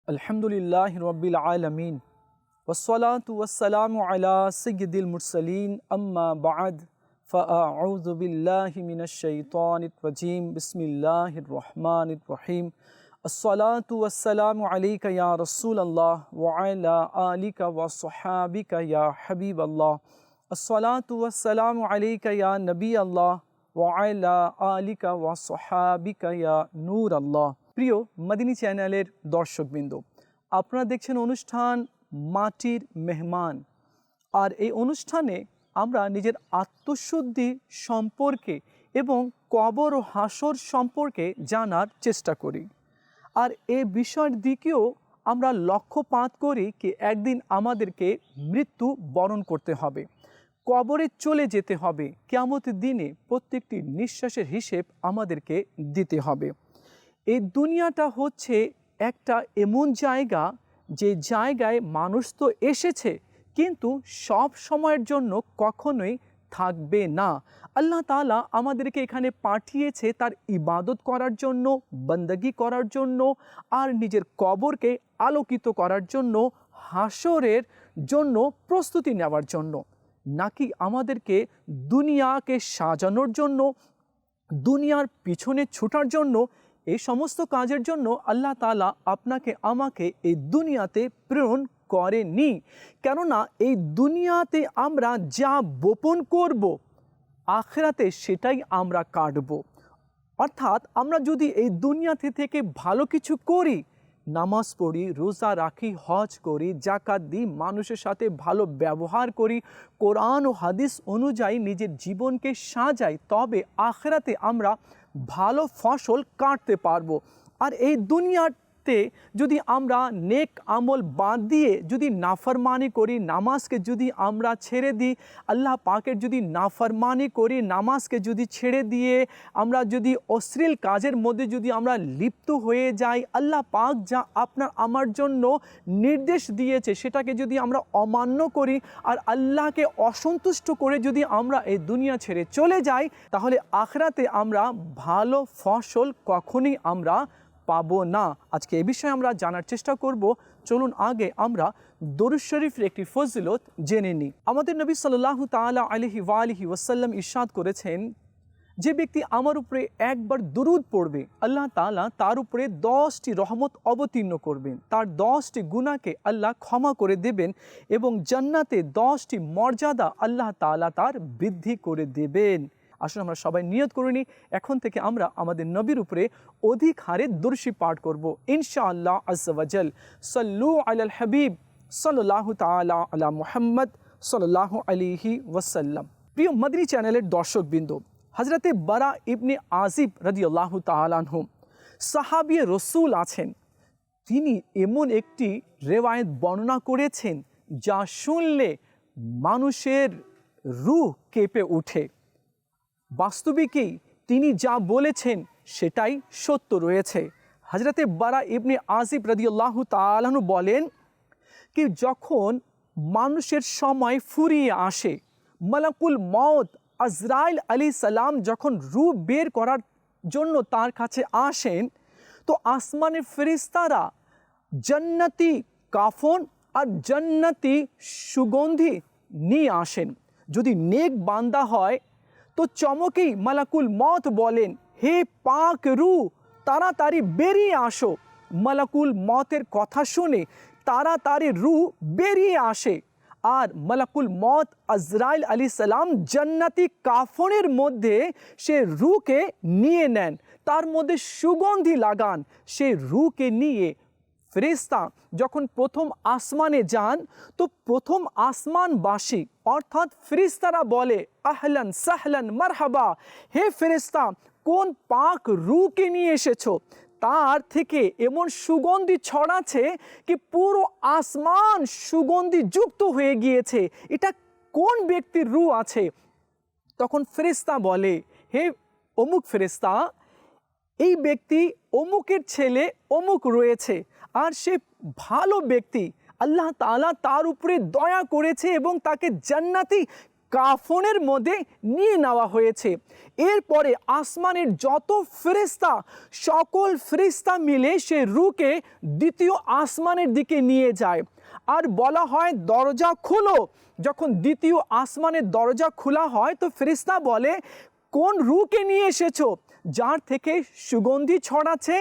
अल्हम्दुलिल्लाहि रब्बिल आलमीन वस्सलातु वस्सलामु अला सय्यिदिल मुरसलीन अम्मा बअद फ़अऊज़ु बिल्लाहि मिनश शैतानिर रजीम बिस्मिल्लाहिर रहमानिर रहीम अस्सलातु वस्सलामु अलैका या रसूलल्लाह व अला आलिका व स्वहाबिका या हबीबल्लाह अस्सलातु वस्सलामु अलैका या नबी अल्लाह व अला आलिका व स्वहाबिका या नूर अल्लाह। প্রিয় মদিনী চ্যানেলের দর্শকবৃন্দ, আপনারা দেখছেন অনুষ্ঠান মাটির মেহমান। আর এই অনুষ্ঠানে আমরা নিজের আত্মশুদ্ধি সম্পর্কে এবং কবর ও হাসর সম্পর্কে জানার চেষ্টা করি। আর এই বিষয়ের দিকেও আমরা লক্ষ্যপাত করি কি একদিন আমাদেরকে মৃত্যু বরণ করতে হবে, কবরে চলে যেতে হবে, কিয়ামতের দিনে প্রত্যেকটি নিঃশ্বাসের হিসেব আমাদেরকে দিতে হবে। এই দুনিয়াটা হচ্ছে একটা এমন জায়গা যে জায়গায় মানুষ তো এসেছে কিন্তু সব সময়ের জন্য কখনোই থাকবে না। আল্লাহ তাআলা আমাদেরকে এখানে পাঠিয়েছে তার ইবাদত করার জন্য, বন্দগি করার জন্য, আর নিজের কবরকে আলোকিত করার জন্য, হাসরের জন্য প্রস্তুতি নেওয়ার জন্য, নাকি আমাদেরকে দুনিয়াকে সাজানোর জন্য, দুনিয়ার পিছনে ছুটার জন্য। এই সমস্ত কাজের জন্য আল্লাহ তাআলা আপনাকে আমাকে এই দুনিয়াতে প্রেরণ করেনি। কেননা এই দুনিয়াতে আমরা যা বপন করব আখিরাতে সেটাই আমরা কাটব। অর্থাৎ আমরা যদি এই দুনিয়াতে থেকে ভালো কিছু করি, নামাজ পড়ি, রোজা রাখি, হজ করি, জাকাত দিই, মানুষের সাথে ভালো ব্যবহার করি, কোরআন ও হাদিস অনুযায়ী নিজের জীবনকে সাজাই, তবে আখিরাতে আমরা ভালো ফসল কাটতে পারবো। আর এই দুনিয়াতে যদি আমরা নেক আমল বাদ দিয়ে যদি নাফরমানি করি, নামাজকে যদি আমরা ছেড়ে দিই, আল্লাহ পাকের যদি নাফরমানি করি, নামাজকে যদি ছেড়ে দিয়ে আমরা যদি অশ্লীল কাজের মধ্যে যদি আমরা লিপ্ত হয়ে যাই, আল্লাহ পাক যা আপনার আমার জন্য নির্দেশ দিয়েছে সেটাকে যদি আমরা অমান্য করি, আর আল্লাহকে অসন্তুষ্ট করে যদি আমরা এই দুনিয়া ছেড়ে চলে যাই, তাহলে আখিরাতে আমরা ভালো ফসল কখনই আমরা পাবো না। আজকে এই বিষয়ে আমরা জানার চেষ্টা করব। চলুন আগে আমরা দরুদ শরীফের একটি ফজিলত জেনে নিই। আমাদের নবী সাল্লাল্লাহু তাআলা আলাইহি ওয়া আলিহি ওয়াসাল্লাম ইরশাদ করেছেন, যে ব্যক্তি আমার উপরে একবার দরুদ পড়বে, আল্লাহ তাআলা তার উপরে 10টি রহমত অবতীর্ণ করবেন, তার 10টি গুনাহকে আল্লাহ ক্ষমা করে দেবেন এবং জান্নাতে 10টি মর্যাদা আল্লাহ তাআলা তার বৃদ্ধি করে দেবেন। আসলে আমরা সবাই নিয়ত করে নিই, এখন থেকে আমরা আমাদের নবীর উপরে অধিক হারে দরুদ পাঠ করব ইনশাআল্লাহ আজ্জা ওয়া জাল। সাল্লু আলাল হাবিব সাল্লাল্লাহু তাআলা আলা মুহাম্মদ সাল্লাল্লাহু আলাইহি ওয়াসাল্লাম। প্রিয় মদনী চ্যানেলের দর্শকবৃন্দ, হযরতে বারা ইবনে আজিব রাদিয়াল্লাহু তাআলা আনহু সাহাবী রাসূল আছেন। তিনি এমন একটি রিওয়ায়াত বর্ণনা করেছেন যা শুনলে মানুষের রূহ কেঁপে ওঠে। বাস্তবিকই তিনি যা বলেছেন সেটাই সত্য রয়েছে। হযরতে বারা ইবনে আজিব রাদিয়াল্লাহু তাআলা আনহু বলেন কি, যখন মানুষের সময় ফুরিয়ে আসে, মালাকুল মউত আজরাইল আলাইহিস সালাম যখন রূহ বের করার জন্য তার কাছে আসেন, তো আসমানের ফেরেশতারা জান্নাতি কাফন আর জান্নাতি সুগন্ধি নিয়ে আসেন। যদি নেক বান্দা হয় তো চমকেই মালাকুল মউত বলেন, হে পাক রূহ, তাড়াতাড়ি বেরিয়ে আসো। মালাকুল মউতের কথা শুনে তাড়াতাড়ি রূহ বেরিয়ে আসে, আর মালাকুল মউত আজরাইল আলাইহিস সালাম জান্নাতি কাফনের মধ্যে সে রূহকে নিয়ে নেন, তার মধ্যে সুগন্ধি লাগান। সে রূহকে নিয়ে ফেরেশতা যখন প্রথম আসমানে যান, তো প্রথম আসমানবাসী অর্থাৎ ফেরেশতারা বলে, আহলান সাহলান মারহাবা, হে ফেরেশতা, কোন পাক রূহকে নিয়ে এসেছো? তার থেকে এমন সুগন্ধি ছড়াচ্ছে কি পুরো আসমান সুগন্ধি যুক্ত হয়ে গিয়েছে। এটা কোন ব্যক্তির রূহ আছে? তখন ফেরেশতা বলে, হে অমুক ফেরেশতা, এই ব্যক্তি অমুকের ছেলে অমুক রয়েছে, আর সে ভালো ব্যক্তি, আল্লাহ তাআলা তার উপরে দয়া করেছে এবং তাকে জান্নাতি কাফনের মধ্যে নিয়ে নেওয়া হয়েছে। এরপরে আসমানের যত ফেরেশতা, সকল ফেরেশতা মিলে সে রূহকে দ্বিতীয় আসমানের দিকে নিয়ে যায় আর বলা হয় দরজা খোলো। যখন দ্বিতীয় আসমানের দরজা খোলা হয় তো ফেরেশতা বলে, কোন রূহকে নিয়ে এসেছো, যার থেকে সুগন্ধি ছড়াচ্ছে?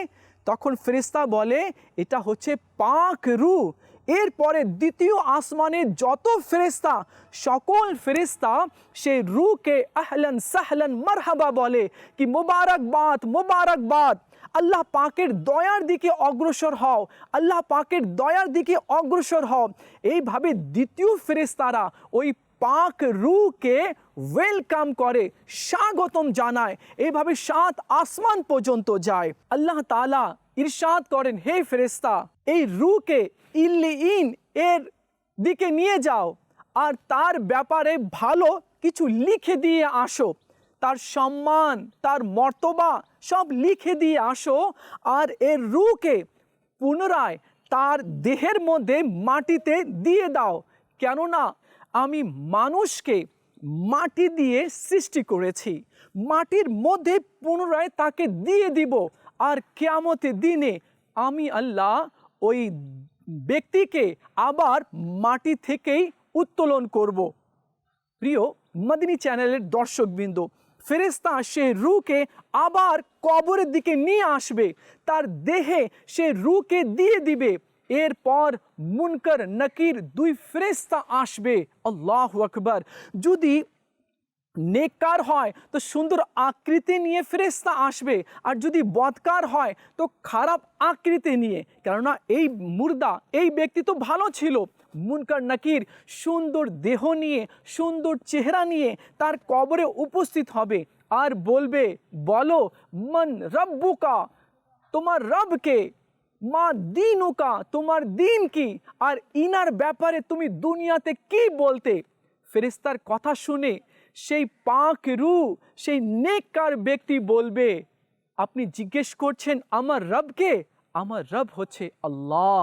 তখন ফেরেশতা বলে, এটা হচ্ছে পাক রূহ। এরপরে দ্বিতীয় আসমানে যত ফেরেশতা, সকল ফেরেশতা সেই রূহকে আহলান সাহলান মারহাবা বলে কি মোবারকবাদ মোবারকবাদ, আল্লাহ পাকের দয়ার দিকে অগ্রসর হও, আল্লাহ পাকের দয়ার দিকে অগ্রসর হও। এইভাবে দ্বিতীয় ফেরেশতারা ওই পাক রূহকে ওয়েলকাম করে, স্বাগতম জানায়। এইভাবে 7 আসমান পর্যন্ত যায়। আল্লাহ তাআলা ইরশাদ করেন, হে ফেরেশতা, এই রূহকে ইল্লিয়িন এর দিকে নিয়ে যাও আর তার ব্যাপারে ভালো কিছু লিখে দিয়ে আসো, তার সম্মান, তার মর্তবা সব লিখে দিয়ে আসো। আর এর রূহকে পুনরায় তার দেহের মধ্যে মাটিতে দিয়ে দাও, কেননা আমি মানুষকে মাটি দিয়ে সৃষ্টি করেছি, মাটির মধ্যে পুনরায় তাকে দিয়ে দিব। আর কিয়ামতের দিনে আমি আল্লাহ ওই ব্যক্তিকে আবার মাটি থেকেই উত্তোলন করব। প্রিয় মদিনী চ্যানেলের দর্শকবৃন্দ, ফেরেশতা সে রূহকে আবার কবরের দিকে নিয়ে আসবে, তার দেহে সে রূহকে দিয়ে দিবে। এরপর মুনকার নাকির 2 ফেরেশতা আসবে। আল্লাহু আকবার। যদি নেককার হয় তো সুন্দর আকৃতি নিয়ে ফেরেশতা আসবে, আর যদি বদকার হয় তো খারাপ আকৃতি নিয়ে, কেননা এই মুর্দা, এই ব্যক্তি তো ভালো ছিল। মুনকার নাকির সুন্দর দেহ নিয়ে, সুন্দর চেহারা নিয়ে তার কবরে উপস্থিত হবে আর বলবে, বলো মান রব্বুকা, তোমার রবকে, মা দীনুকা, তোমার দিন কি, আর ইনার ব্যাপারে তুমি দুনিয়াতে কি বলতে। ফেরেশতার কথা শুনে সেই পাক রূহ, সেই নেককার ব্যক্তি বলবে, আপনি জিজ্ঞেস করছেন আমার রবকে? আমার রব হচ্ছে আল্লাহ,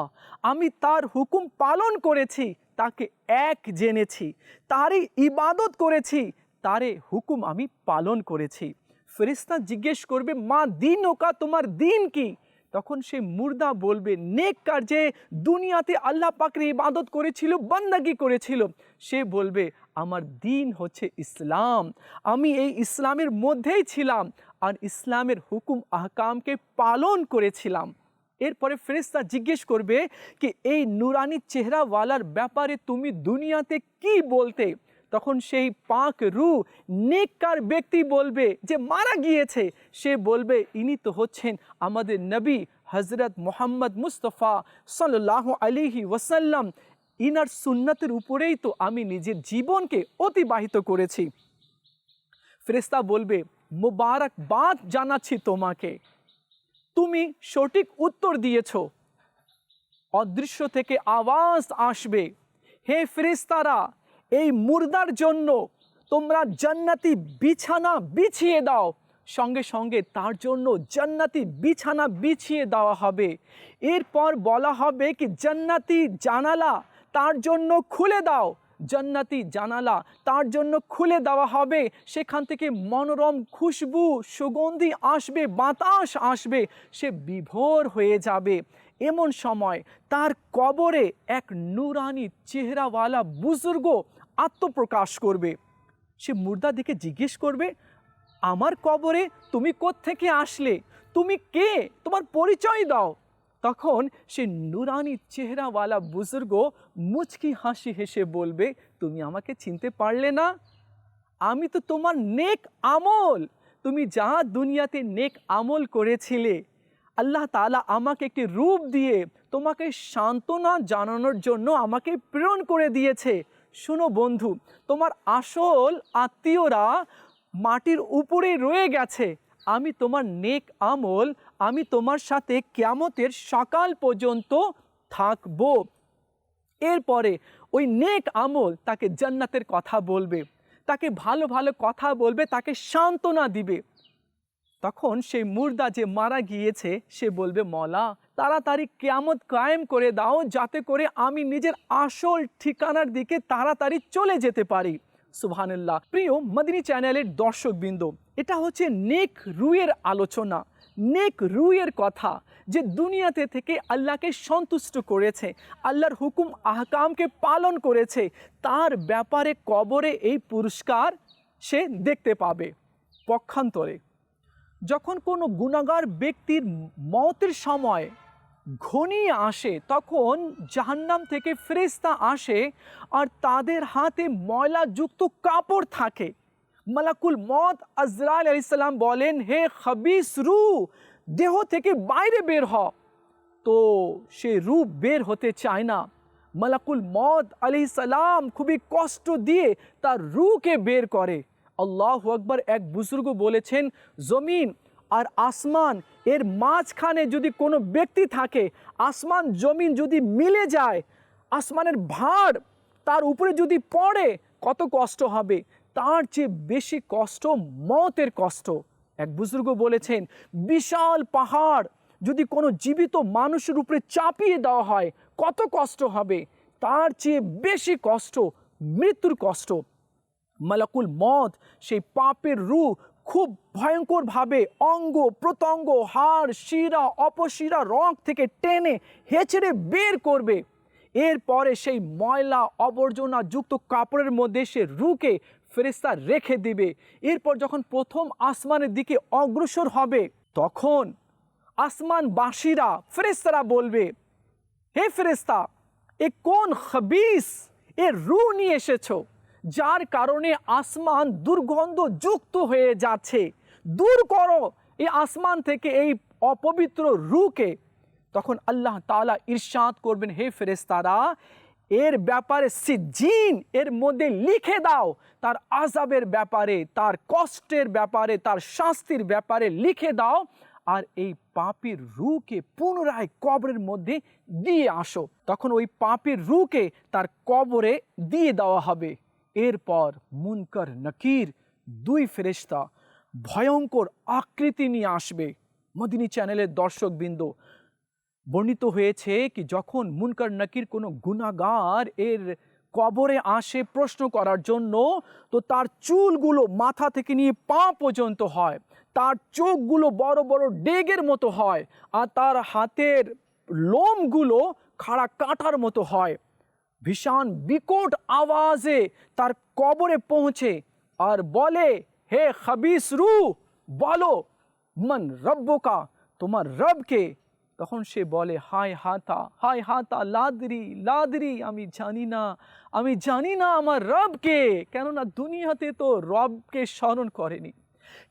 আমি তার হুকুম পালন করেছি, তাকে এক জেনেছি, তারই ইবাদত করেছি, তারে হুকুম আমি পালন করেছি। ফেরেশতা জিজ্ঞেস করবে, মা দীনুকা, তোমার দিন কি? তখন সে মুর্দা বলবে, নেককার যে দুনিয়াতে আল্লাহ পাকের ইবাদত করেছিল, বান্দাগি করেছিল, সে বলবে আমার দিন হচ্ছে ইসলাম, আমি এই ইসলামের মধ্যেই ছিলাম আর ইসলামের হুকুম আহকামকে পালন করেছিলাম। এরপরে ফেরেশতা জিজ্ঞেস করবে কি এই নুরানি চেহারাওয়ালার ব্যাপারে তুমি দুনিয়াতে কি বলতে? তখন সেই পাক রূহ নেককার ব্যক্তি বলবে যে মারা গিয়েছে, সে বলবে ইনি তো হচ্ছেন আমাদের নবী হযরত মুহাম্মদ মুস্তাফা সাল্লাল্লাহু আলাইহি ওয়াসাল্লাম, ইনার সুন্নতের উপরেই তো আমি নিজের জীবনকে অতিবাহিত করেছি। ফেরেশতা বলবে, মোবারকবাদ জানাচ্ছি তোমাকে, তুমি সঠিক উত্তর দিয়েছো। অদৃশ্য থেকে আওয়াজ আসবে, হে ফেরেশতারা, এই মুর্দার জন্য তোমরা জান্নাতি বিছানা বিছিয়ে দাও। সঙ্গে সঙ্গে তার জন্য জান্নাতি বিছানা বিছিয়ে দেওয়া হবে। এরপর বলা হবে কি জান্নাতি জানালা তার জন্য খুলে দাও, জান্নাতি জানালা তার জন্য খুলে দেওয়া হবে। সেখান থেকে মনোরম খুশবু, সুগন্ধি আসবে, বাতাস আসবে, সে বিভোর হয়ে যাবে। এমন সময় তার কবরে এক নুরানি চেহারাওয়ালা বুজুর্গ আত্মপ্রকাশ করবে। সে মুর্দা দিকে জিজ্ঞেস করবে, আমার কবরে তুমি কোত্থেকে আসলে, তুমি কে, তোমার পরিচয় দাও। তখন সে নুরানি চেহারাওয়ালা বুজুর্গ মুচকি হাসি হেসে বলবে, তুমি আমাকে চিনতে পারলে না? আমি তো তোমার নেক আমল, তুমি যা দুনিয়াতে নেক আমল করেছিলে, আল্লাহ তাআলা আমাকে একটি রূপ দিয়ে তোমাকে সান্ত্বনা জানানোর জন্য আমাকে প্রেরণ করে দিয়েছে। শোনো বন্ধু, তোমার আসল আত্মীয়রা মাটির উপরে রয়ে গেছে, আমি তোমার নেক আমল, আমি তোমার সাথে কিয়ামতের সকাল পর্যন্ত থাকব। এরপরে ওই নেক আমল তাকে জান্নাতের কথা বলবে, তাকে ভালো ভালো কথা বলবে, তাকে সান্ত্বনা দিবে। তখন সেই মুর্দা যে মারা গিয়েছে সে বলবে, মওলা তাড়াতাড়ি কিয়ামত কায়েম করে দাও, যাতে করে আমি নিজের আসল ঠিকানার দিকে তাড়াতাড়ি চলে যেতে পারি। সুবহানাল্লাহ। প্রিয় মদিনী চ্যানেলের দর্শকবৃন্দ, এটা হচ্ছে নেক রুয়ের আলোচনা, নেক রুয়ের কথা, যে দুনিয়াতে থেকে আল্লাহকে সন্তুষ্ট করেছে, আল্লাহর হুকুম আহকামকে পালন করেছে, তার ব্যাপারে কবরে এই পুরস্কার সে দেখতে পাবে। পক্ষান্তরে যখন কোনো গুনাহগার ব্যক্তির মওতের সময় ঘনিয়ে আসে, তখন জাহান্নাম থেকে ফেরেশতা আসে আর তাদের হাতে ময়লাযুক্ত কাপড় থাকে। মালাকুল মত আজরাইল আলাইহিস সালাম বলেন, হে খবিস রূহ, দেহ থেকে বাইরে বের হ। তো সে রূহ বের হতে চায় না। মালাকুল মত আলাইহিস সালাম খুবই কষ্ট দিয়ে তার রূহকে বের করে। আল্লাহু আকবার। এক বুজুর্গ বলেছেন, জমিন আর আসমান এর মাঝখানে যদি কোনো ব্যক্তি থাকে, আসমান জমিন যদি মিলে যায়, আসমানের ভার তার উপরে যদি পড়ে, কত কষ্ট হবে। তার চেয়ে বেশি কষ্ট মওতের কষ্ট। এক বুজুর্গ বলেছেন, বিশাল পাহাড় যদি কোনো জীবিত মানুষের উপরে চাপিয়ে দেওয়া হয়, কত কষ্ট হবে। তার চেয়ে বেশি কষ্ট মৃত্যুর কষ্ট। মালাকুল মত সেই পাপের রূহ খুব ভয়ঙ্করভাবে অঙ্গ প্রত্যঙ্গ, হাড়, শিরা, অপশিরা, রগ থেকে টেনে হেঁচড়ে বের করবে। এরপরে সেই ময়লা আবর্জনা যুক্ত কাপড়ের মধ্যে সে রূহকে ফেরেশতা রেখে দিবে। এরপর যখন প্রথম আসমানের দিকে অগ্রসর হবে, তখন আসমানবাসীরা, ফেরেশতারা বলবে, হে ফেরেশতা, এ কোন খবিস এর রূহ নিয়ে এসেছো, যার কারণে আসমান দুর্গন্ধ যুক্ত হয়ে যাচ্ছে, দূর করো এই আসমান থেকে এই অপবিত্র রূহকে। তখন আল্লাহ তাআলা ইরশাদ করবেন, হে ফেরেশতারা, এর ব্যাপারে সিজ্জিন এর মধ্যে লিখে দাও, তার আযাবের ব্যাপারে, তার কষ্টের ব্যাপারে, তার শাস্তির ব্যাপারে লিখে দাও, আর এই পাপীর রূহকে পুনরায় কবরের মধ্যে দিয়ে আসো। তখন ওই পাপীর রূহকে তার কবরে দিয়ে দেওয়া হবে। এরপর মুনকার নাকির দুই ফেরেশতা ভয়ঙ্কর আকৃতি নিয়ে আসবে। মদিনী চ্যানেলের দর্শকবৃন্দ, বর্ণিত হয়েছে কি যখন মুনকার নাকির কোনো গুনাহগার এর কবরে আসে প্রশ্ন করার জন্য, তো তার চুলগুলো মাথা থেকে নিয়ে পা পর্যন্ত হয়, তার চোখগুলো বড় বড় ডেগের মতো হয়, আর তার হাতের লোমগুলো খাড়া কাঁটার মতো হয়। ভীষণ বিকট আওয়াজে তার কবরে পৌঁছে আর বলে, হে খবিস রূহ, বলো মান রব্বুকা, তোমার রবকে। তখন সে বলে, হায় হাতা লাদরি লাদরি, আমি জানি না আমার রবকে। কেননা দুনিয়াতে তো রবকে স্মরণ করেনি,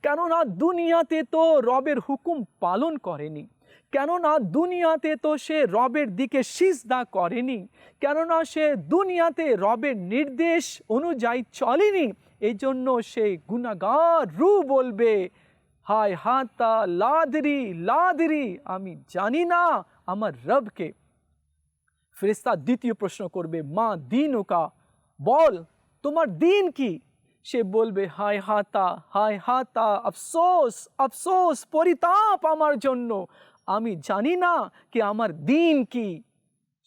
কেননা দুনিয়াতে তো রবের হুকুম পালন করেনি, কেননা দুনিয়াতে তো সে রবের দিকে সিজদা করেনি, কেননা সে দুনিয়াতে রবের নির্দেশ অনুযায়ী চলেনি। এই জন্য সে গুনাহগার রূহ বলবে, হায় হাতা লাদরি লাদরি, আমি জানি না আমার রবকে। ফেরেশতা দ্বিতীয় প্রশ্ন করবে, মা দীনুকা, বল তোমার দিন কি। সে বলবে, হায় হাতা, আফসোস আফসোস, পরিতাপ আমার জন্য, আমি জানি না কি আমার দিন কি।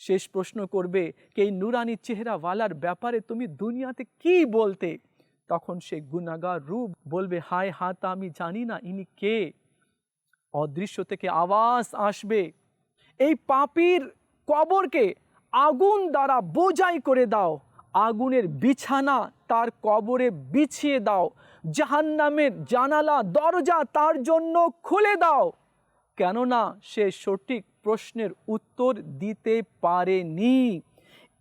শেষ প্রশ্ন করবে, কি এই নুরানি চেহারাওয়ালার ব্যাপারে তুমি দুনিয়াতে কি বলতে। তখন সে গুনাহগার রূহ বলবে, হায় হাতা, আমি জানি না ইনি কে। অদৃশ্য থেকে আওয়াজ আসবে, এই পাপীর কবরকে আগুন দ্বারা বোঝাই করে দাও, আগুনের বিছানা তার কবরে বিছিয়ে দাও, জাহান্নামের জানালা দরজা তার জন্য খুলে দাও, কেননা সে সঠিক প্রশ্নের উত্তর দিতে পারেনি।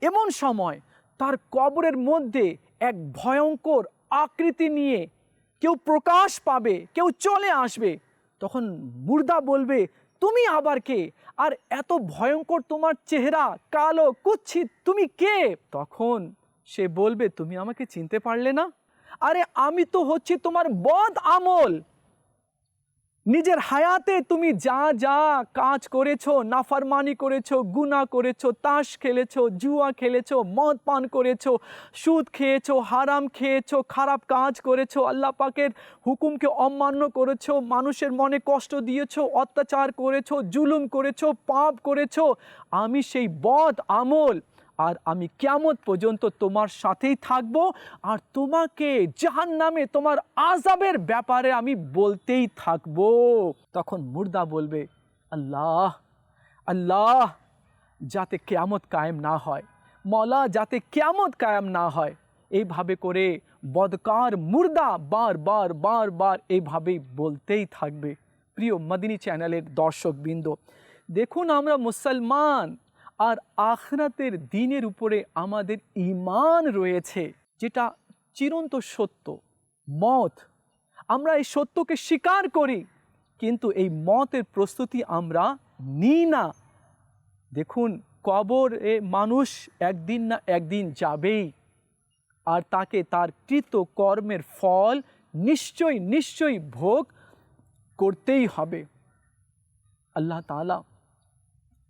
এমন সময় তার কবরের মধ্যে এক ভয়ঙ্কর আকৃতি নিয়ে কেউ প্রকাশ পাবে, কেউ চলে আসবে। তখন মুর্দা বলবে, তুমি আবার কে, আর এত ভয়ঙ্কর তোমার চেহারা, কালো কুৎসিত, তুমি কে। তখন সে বলবে, তুমি আমাকে চিনতে পারলে না? আরে আমি তো হচ্ছি তোমার বদ আমল। নিজের হায়াতে তুমি যা যা কাজ করেছো, নাফরমানি করেছো, গুনাহ করেছো, তাস খেলেছো, জুয়া খেলেছো, মদ পান করেছো, সুদ খেয়েছো, হারাম খেয়েছো, খারাপ কাজ করেছো, আল্লাহ পাকের হুকুমকে অমান্য করেছো, মানুষের মনে কষ্ট দিয়েছো, অত্যাচার করেছো, জুলুম করেছো, পাপ করেছো। আমি সেই বদ আমল, আর আমি কিয়ামত পর্যন্ত তোমার সাথেই থাকবো, আর তোমাকে জাহান্নামে তোমার আযাবের ব্যাপারে আমি বলতেই থাকবো। তখন মুর্দা বলবে, আল্লাহ আল্লাহ, যাতে কিয়ামত কায়েম না হয়, মওলা যাতে কিয়ামত কায়েম না হয়। এইভাবে করে বদকার মুর্দা বারবার বারবার এইভাবেই বলতেই থাকবে। প্রিয় মদিনী চ্যানেলের দর্শকবৃন্দ, দেখুন আমরা মুসলমান, আর আখিরাতের দিনের উপরে আমাদের ঈমান রয়েছে, যেটা চিরন্ত সত্য, মত। আমরা এই সত্যকে স্বীকার করি, কিন্তু এই মতের প্রস্তুতি আমরা নিই না। দেখুন, কবরে মানুষ একদিন না একদিন যাবেই, আর তাকে তার কৃত কর্মের ফল নিশ্চয়ই নিশ্চয়ই ভোগ করতেই হবে। আল্লাহ তাআলা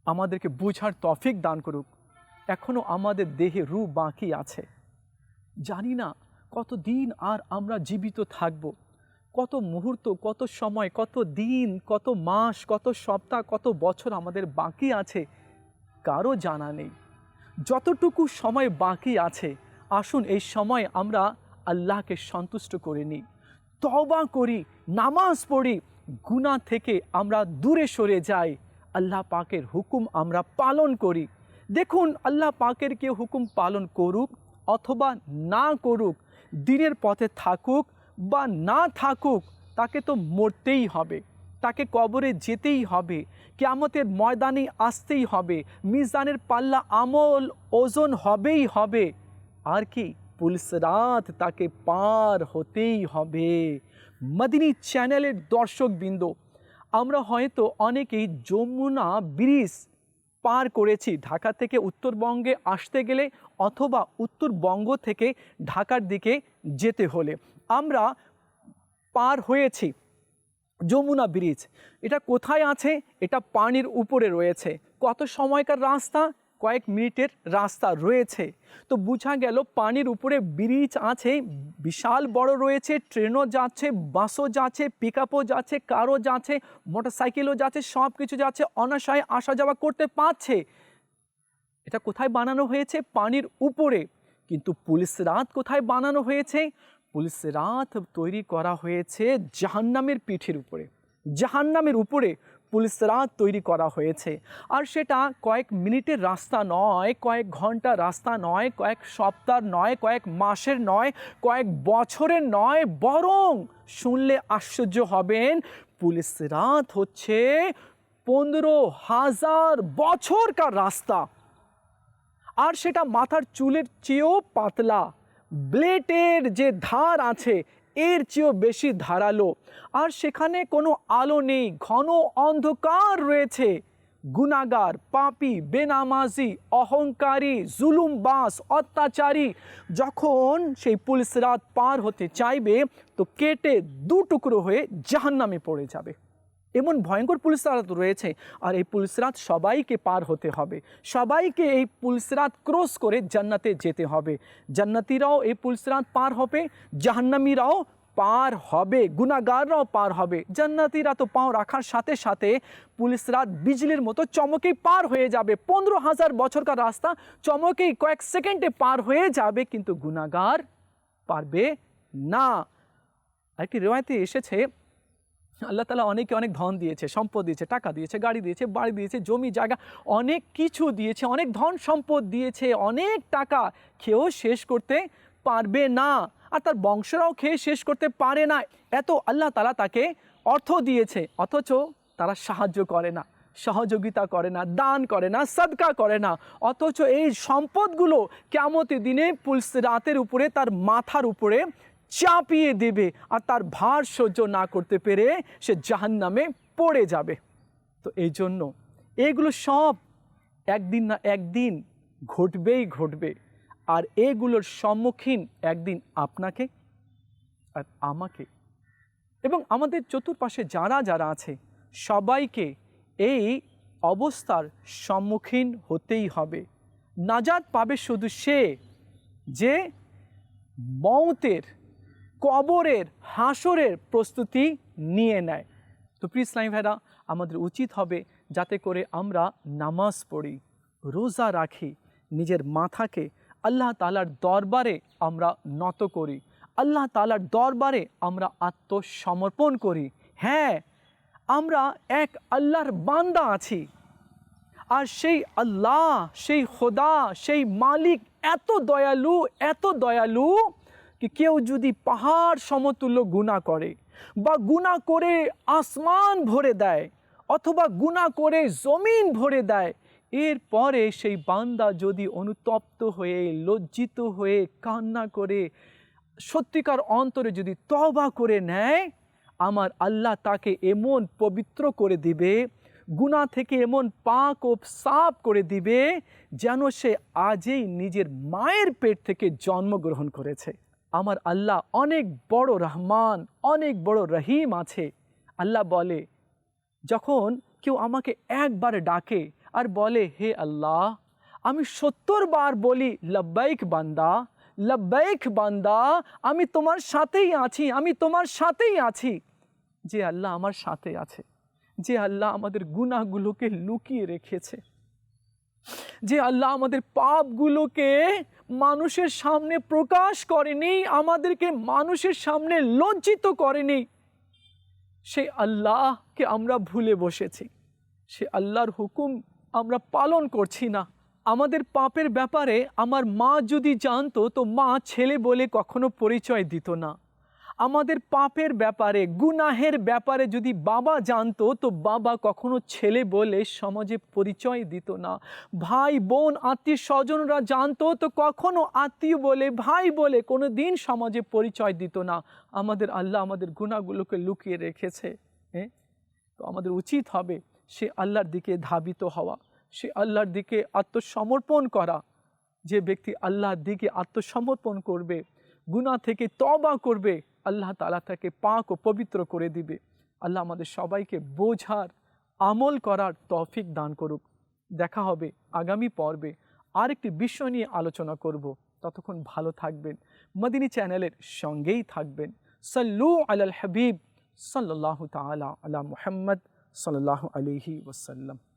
আমাদেরকে বুঝার তৌফিক দান করুক। এখনও আমাদের দেহে রূহ বাকি আছে, জানি না কতদিন আর আমরা জীবিত থাকব, কত মুহূর্ত, কত সময়, কত দিন, কত মাস, কত সপ্তাহ, কত বছর আমাদের বাকি আছে, কারো জানা নেই। যতটুকু সময় বাকি আছে, আসুন এই সময় আমরা আল্লাহকে সন্তুষ্ট করে নিই, তওবা করি, নামাজ পড়ি, গুনাহ থেকে আমরা দূরে সরে যাই, আল্লাহ পাকের হুকুম আমরা পালন করি। দেখুন, আল্লাহ পাকের কেউ হুকুম পালন করুক অথবা না করুক, দিনের পথে থাকুক বা না থাকুক, তাকে তো মরতেই হবে, তাকে কবরে যেতেই হবে, কিয়ামতের ময়দানে আসতেই হবে, মিজানের পাল্লা আমল ওজন হবেই হবে, আর কি পুলসরাত তাকে পার হতেই হবে। মদিনী চ্যানেলের দর্শকবৃন্দ, আমরা হয়তো অনেকেই যমুনা ব্রিজ পার করেছি ঢাকা থেকে উত্তরবঙ্গে আসতে গেলে, অথবা উত্তরবঙ্গ থেকে ঢাকার দিকে যেতে হলে আমরা পার হয়েছি যমুনা ব্রিজ। এটা কোথায় আছে? এটা পানির উপরে রয়েছে। কত সময়কার রাস্তা? কয়েক মিনিটের রাস্তা রয়েছে। তো বোঝা গেল পানির উপরে ব্রিজ আছে, বিশাল বড় রয়েছে, ট্রেনও যাচ্ছে, বাসও যাচ্ছে, পিকআপও যাচ্ছে, কারও যাচ্ছে, মোটরসাইকেলও যাচ্ছে, সব কিছু যাচ্ছে, অনায়াসে আসা যাওয়া করতে পারছে। এটা কোথায় বানানো হয়েছে? পানির উপরে। কিন্তু পুলসরাত কোথায় বানানো হয়েছে? পুলসরাত তৈরি করা হয়েছে জাহান্নামের পিঠের উপরে। জাহান্নামের উপরে পুলসরাত তৈরি করা হয়েছে। আর সেটা কয়েক মিনিটের রাস্তা নয়, কয়েক ঘন্টার রাস্তা নয়, কয়েক সপ্তাহ নয়, কয়েক মাসের নয়, কয়েক বছরের নয়, বরং শুনলে আশ্চর্য হবেন, পুলসরাত হচ্ছে 15,000 বছরকার রাস্তা। আর সেটা মাথার চুলের চেয়েও পাতলা, ব্লেডের যে ধার আছে এর চেয়েও বেশি ধারালো। আর সেখানে কোনো আলো নেই, ঘন অন্ধকার রয়েছে। গুনাহগার, পাপী, বেনামাজি, অহংকারী, জুলুমবাজ, অত্যাচারী যখন সেই পুলসরাত পার হতে চাইবে, তো কেটে দু টুকরো হয়ে জাহান্নামে পড়ে যাবে। এমন ভয়ঙ্কর পুলসরাত রয়েছে। আর এই পুলসরাত সবাইকে পার হতে হবে, সবাইকে এই পুলসরাত ক্রস করে জান্নাতে যেতে হবে। জান্নাতীরাও এই পুলসরাত পার হবে, জাহান্নামীরাও পার হবে, গুনাহগাররাও পার হবে। জান্নাতীরা তো পাও রাখার সাথে সাথে পুলসরাত বিজলির মতো চমকেই পার হয়ে যাবে। 15,000 বছরকার রাস্তা চমকেই কয়েক সেকেন্ডে পার হয়ে যাবে, কিন্তু গুনাহগার পারবে না। একটি রিওয়ায়াতে এসেছে, আল্লাহ তাআলা অনেকে অনেক ধন দিয়েছে, সম্পদ দিয়েছে, টাকা দিয়েছে, গাড়ি দিয়েছে, বাড়ি দিয়েছে, জমি জায়গা অনেক কিছু দিয়েছে, অনেক ধন সম্পদ দিয়েছে, অনেক টাকা, খেয়েও শেষ করতে পারবে না, আর তার বংশরাও খেয়ে শেষ করতে পারে না। এত আল্লাহ তাআলা তাকে অর্থ দিয়েছে, অথচ তারা সাহায্য করে না, সহযোগিতা করে না, দান করে না, সাদকা করে না। অথচ এই সম্পদগুলো কিয়ামতের দিনে পুলসরাতের উপরে, তার মাথার উপরে চাপিয়ে দেবে, আর তার ভার সহ্য না করতে পেরে সে জাহান্নামে পড়ে যাবে। তো এই জন্য এগুলো সব একদিন না একদিন ঘটবেই ঘটবে, আর এগুলোর সম্মুখীন একদিন আপনাকে আর আমাকে এবং আমাদের চতুর্পাশে যারা যারা আছে সবাইকে এই অবস্থার সম্মুখীন হতেই হবে। নাজাত পাবে শুধু সে যে মওতের, কবরের, হাসরের প্রস্তুতি নিয়ে নেয়। তো প্রিয় ইসলামী ভাইরা, আমাদের উচিত হবে যাতে করে আমরা নামাজ পড়ি, রোজা রাখি, নিজের মাথাকে আল্লাহ তাআলার দরবারে আমরা নত করি, আল্লাহ তাআলার দরবারে আমরা আত্মসমর্পণ করি। হ্যাঁ, আমরা এক আল্লাহর বান্দা আছি, আর সেই আল্লাহ, সেই খোদা, সেই মালিক এত দয়ালু কি কেউ যদি পাহাড় সমতুল্য গুনাহ করে বা গুনাহ করে আসমান ভরে দেয় অথবা গুনাহ করে জমিন ভরে দেয়, এরপরে সেই বান্দা যদি অনুতপ্ত হয়ে, লজ্জিত হয়ে, কান্না করে, সত্যিকার অন্তরে যদি তওবা করে নেয়, আমার আল্লাহ তাকে এমন পবিত্র করে দিবে, গুনাহ থেকে এমন পাক ও সাফ করে দিবে যেন সে আজই নিজের মায়ের পেট থেকে জন্মগ্রহণ করেছে। আমার আল্লাহ অনেক বড় রহমান, অনেক বড় রহিম আছে। আল্লাহ বলে, যখন কেউ আমাকে একবার ডাকে আর বলে, হে আল্লাহ, আমি 70 বার বলি লব্বাইক বান্দা, লব্বাইক বান্দা, আমি তোমার সাথেই আছি, আমি তোমার সাথেই আছি। যে আল্লাহ আমার সাথে আছে, যে আল্লাহ আমাদের গুনাহগুলোকে লুকিয়ে রেখেছে, যে আল্লাহ আমাদের পাপগুলোকে মানুষের সামনে প্রকাশ করেনি, আমাদেরকে মানুষের সামনে লজ্জিত করেনি, সেই আল্লাহকে আমরা ভুলে বসেছি। সে আল্লাহর হুকুম আমরা পালন করছি না। আমাদের পাপের ব্যাপারে আমার মা যদি জানতো তো মা ছেলে বলে কখনো পরিচয় দিত না। আমাদের পাপের ব্যাপারে, গুনাহের ব্যাপারে যদি বাবা জানতো তো বাবা কখনো ছেলে বলে সমাজে পরিচয় দিত না। ভাই বোন আত্মীয় স্বজনরা জানতো তো কখনো আত্মীয় বলে, ভাই বলে কোনো দিন সমাজে পরিচয় দিত না। আমাদের আল্লাহ আমাদের গুনাহগুলোকে লুকিয়ে রেখেছে। তো আমাদের উচিত হবে সে আল্লাহর দিকে ধাবিত হওয়া, সে আল্লাহর দিকে আত্মসমর্পণ করা। যে ব্যক্তি আল্লাহর দিকে আত্মসমর্পণ করবে, গুনাহ থেকে তওবা করবে, আল্লাহ তাআলা তাকে পাক ও পবিত্র করে দিবে। আল্লাহ আমাদের সবাইকে বোঝার, আমল করার তৌফিক দান করুক। দেখা হবে আগামী পর্বে আরেকটি বিষয় নিয়ে আলোচনা করব। ততক্ষণ ভালো থাকবেন, মদিনী চ্যানেলের সঙ্গেই থাকবেন। সাল্লু আলাল হাবিব সাল্লাল্লাহু তাআলা আলা মুহাম্মদ সাল্লাল্লাহু আলাইহি ওয়াসাল্লাম।